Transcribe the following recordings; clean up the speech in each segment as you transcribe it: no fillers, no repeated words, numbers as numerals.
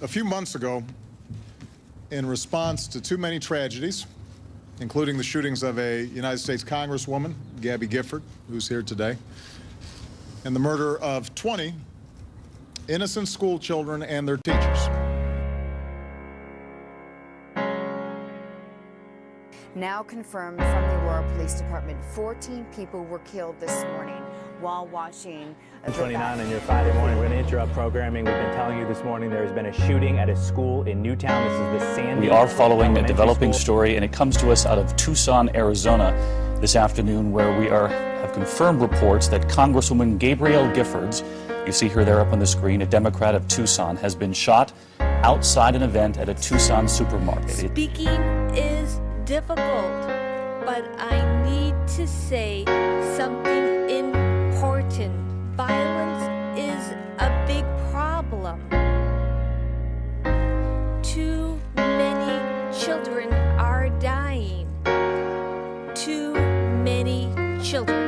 A few months ago, in response to too many tragedies, including the shootings of a United States Congresswoman, Gabby Gifford, who's here today, and the murder of 20 innocent school children and their teachers. Now confirmed from the Aurora Police Department, 14 people were killed this morning while watching. 29 on your Friday morning. We're going to interrupt programming. We've been telling you this morning there has been a shooting at a school in Newtown. This is the Sandy. We are following a developing story, and it comes to us out of Tucson, Arizona this afternoon, where we have confirmed reports that Congresswoman Gabrielle Giffords, you see her there up on the screen, a Democrat of Tucson, has been shot outside an event at a Tucson supermarket. Speaking is difficult, but I need to say something important. Violence is a big problem. Too many children are dying. Too many children.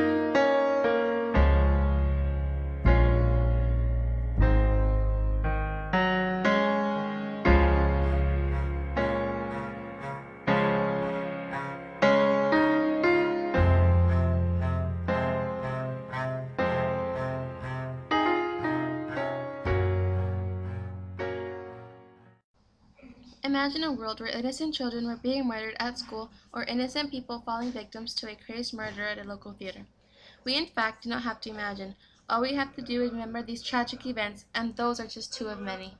Imagine a world where innocent children were being murdered at school or innocent people falling victims to a crazed murderer at a local theater. We in fact do not have to imagine. All we have to do is remember these tragic events, and those are just two of many.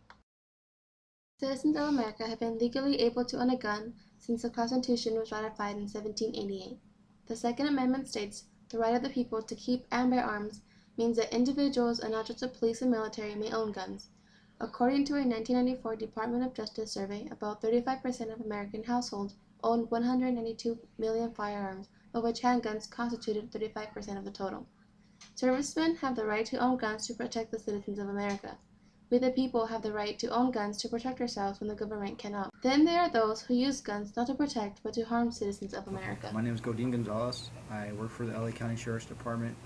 Citizens of America have been legally able to own a gun since the Constitution was ratified in 1788. The Second Amendment states, "The right of the people to keep and bear arms," means that individuals and not just the police and military may own guns. According to a 1994 Department of Justice survey, about 35% of American households owned 192 million firearms, of which handguns constituted 35% of the total. Servicemen have the right to own guns to protect the citizens of America. We the people have the right to own guns to protect ourselves when the government cannot. Then there are those who use guns not to protect but to harm citizens of America. My name is Godin Gonzalez. I work for the LA County Sheriff's Department.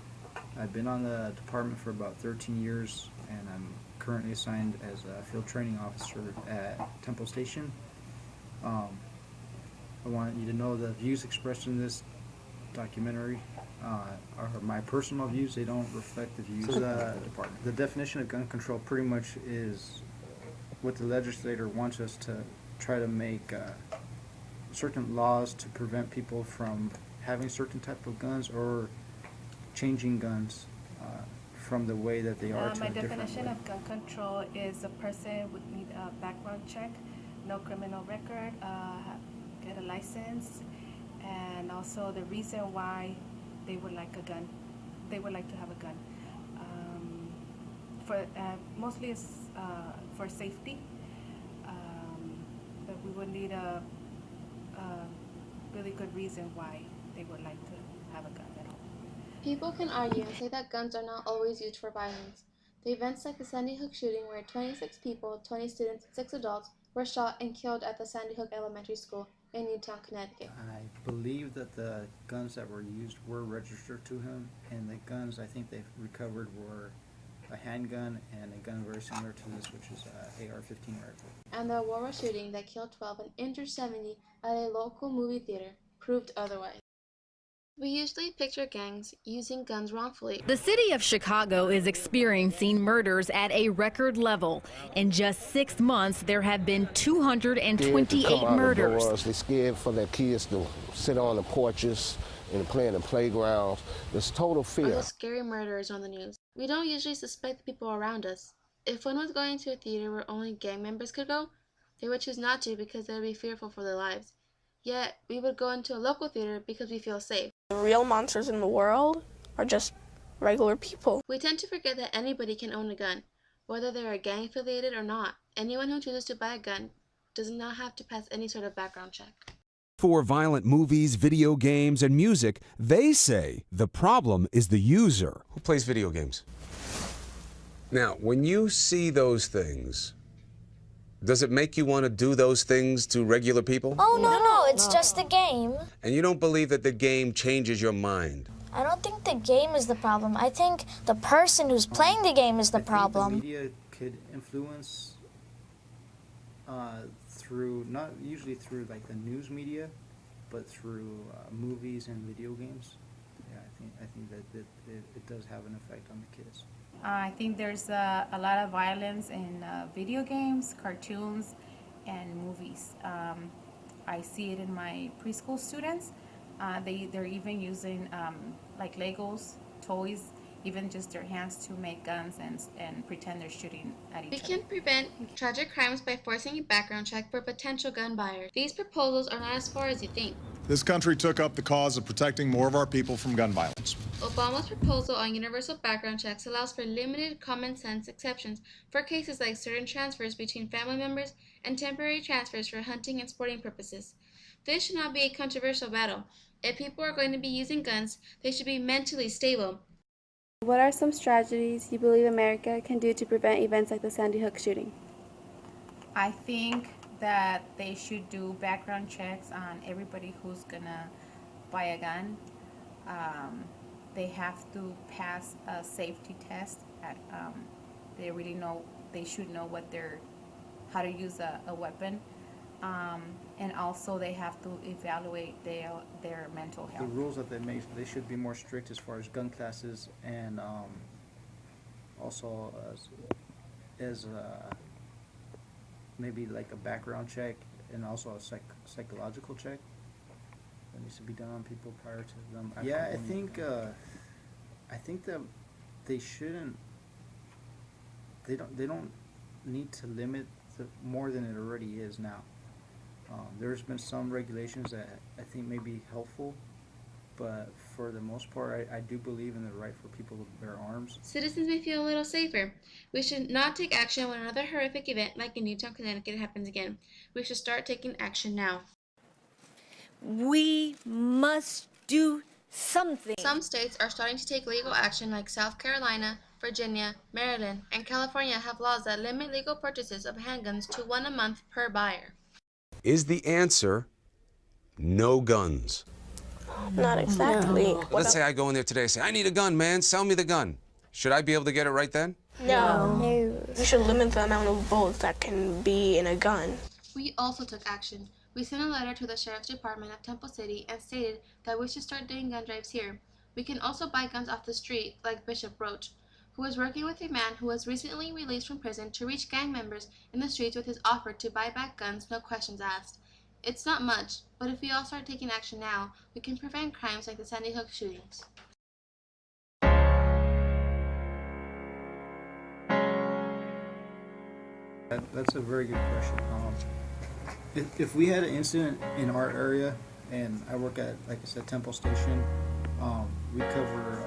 I've been on the department for about 13 years, and I'm currently assigned as a field training officer at Temple Station. I want you to know the views expressed in this documentary are my personal views. They don't reflect the views of the department. The definition of gun control pretty much is what the legislator wants us to try to make certain laws to prevent people from having certain type of guns or changing guns from the way that they are to My a different definition way. of gun control is a person would need a background check, no criminal record, get a license, and also the reason why they would like a gun. They would like to have a gun. Mostly it's for safety, but we would need a really good reason why they would like to have a gun at all. People can argue and say that guns are not always used for violence. The events like the Sandy Hook shooting, where 26 people, 20 students, and 6 adults were shot and killed at the Sandy Hook Elementary School in Newtown, Connecticut. I believe that the guns that were used were registered to him, and the guns I think they recovered were a handgun and a gun very similar to this, which is an AR-15 rifle. And the Aurora shooting that killed 12 and injured 70 at a local movie theater proved otherwise. We usually picture gangs using guns wrongfully. The city of Chicago is experiencing murders at a record level. In just 6 months, there have been 228 murders. They're scared for their kids to sit on the porches and play in the playgrounds. There's total fear. Those scary murders on the news. We don't usually suspect the people around us. If one was going to a theater where only gang members could go, they would choose not to because they would be fearful for their lives. Yet, we would go into a local theater because we feel safe. The real monsters in the world are just regular people. We tend to forget that anybody can own a gun, whether they are gang affiliated or not. Anyone who chooses to buy a gun does not have to pass any sort of background check. For violent movies, video games, and music, they say the problem is the user. Who plays video games? Now, when you see those things, does it make you want to do those things to regular people? Oh, no, it's just a game. And you don't believe that the game changes your mind? I don't think the game is the problem. I think the person who's playing the game is the problem. The media could influence Through, not usually through like the news media, but through movies and video games. Yeah, I think that it does have an effect on the kids. I think there's a lot of violence in video games, cartoons, and movies. I see it in my preschool students. They're even using like Legos, toys, even just their hands to make guns and pretend they're shooting at each other. We can prevent tragic crimes by forcing a background check for potential gun buyers. These proposals are not as far as you think. This country took up the cause of protecting more of our people from gun violence. Obama's proposal on universal background checks allows for limited common sense exceptions for cases like certain transfers between family members and temporary transfers for hunting and sporting purposes. This should not be a controversial battle. If people are going to be using guns, they should be mentally stable. What are some strategies you believe America can do to prevent events like the Sandy Hook shooting? I think that they should do background checks on everybody who's gonna buy a gun. They have to pass a safety test. They should know how to use a weapon. And also they have to evaluate their mental health. The rules that they make, they should be more strict as far as gun classes, and also as maybe like a background check, and also a psychological check that needs to be done on people prior to them. Yeah, I think that they shouldn't. They don't need to limit more than it already is now. There's been some regulations that I think may be helpful, but for the most part, I do believe in the right for people to bear arms. Citizens may feel a little safer. We should not take action when another horrific event like in Newtown, Connecticut happens again. We should start taking action now. We must do something. Some states are starting to take legal action, like South Carolina, Virginia, Maryland, and California have laws that limit legal purchases of handguns to 1 a month per buyer. Is the answer no guns? Not exactly. No. Let's say I go in there today and say, I need a gun, man. Sell me the gun. Should I be able to get it right then? No. You should limit the amount of bullets that can be in a gun. We also took action. We sent a letter to the Sheriff's Department of Temple City and stated that we should start doing gun drives here. We can also buy guns off the street, like Bishop Roach, who was working with a man who was recently released from prison to reach gang members in the streets with his offer to buy back guns, no questions asked. It's not much, but if we all start taking action now, we can prevent crimes like the Sandy Hook shootings. That's a very good question. If we had an incident in our area, and I work at, like I said, Temple Station, we cover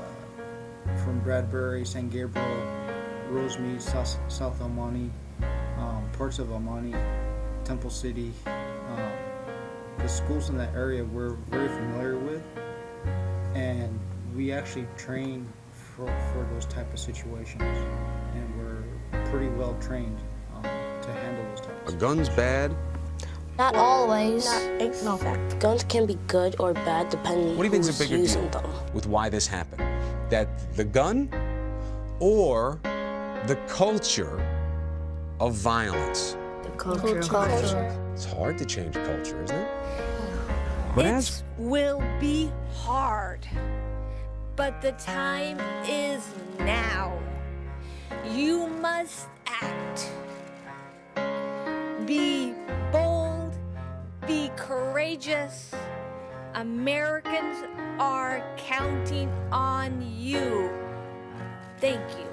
from Bradbury, San Gabriel, Rosemead, South El Monte, parts of El Monte, Temple City. The schools in that area we're very familiar with, and we actually train for those type of situations, and we're pretty well trained to handle those types of situations. Are guns bad? Not always. No, guns can be good or bad depending What do you think is who's a bigger using deal them. with why this happened? That the gun or the culture of violence? The culture. It's hard to change a culture, isn't it? It will be hard, but the time is now. You must act. Be bold, be courageous. Americans are counting on you. Thank you.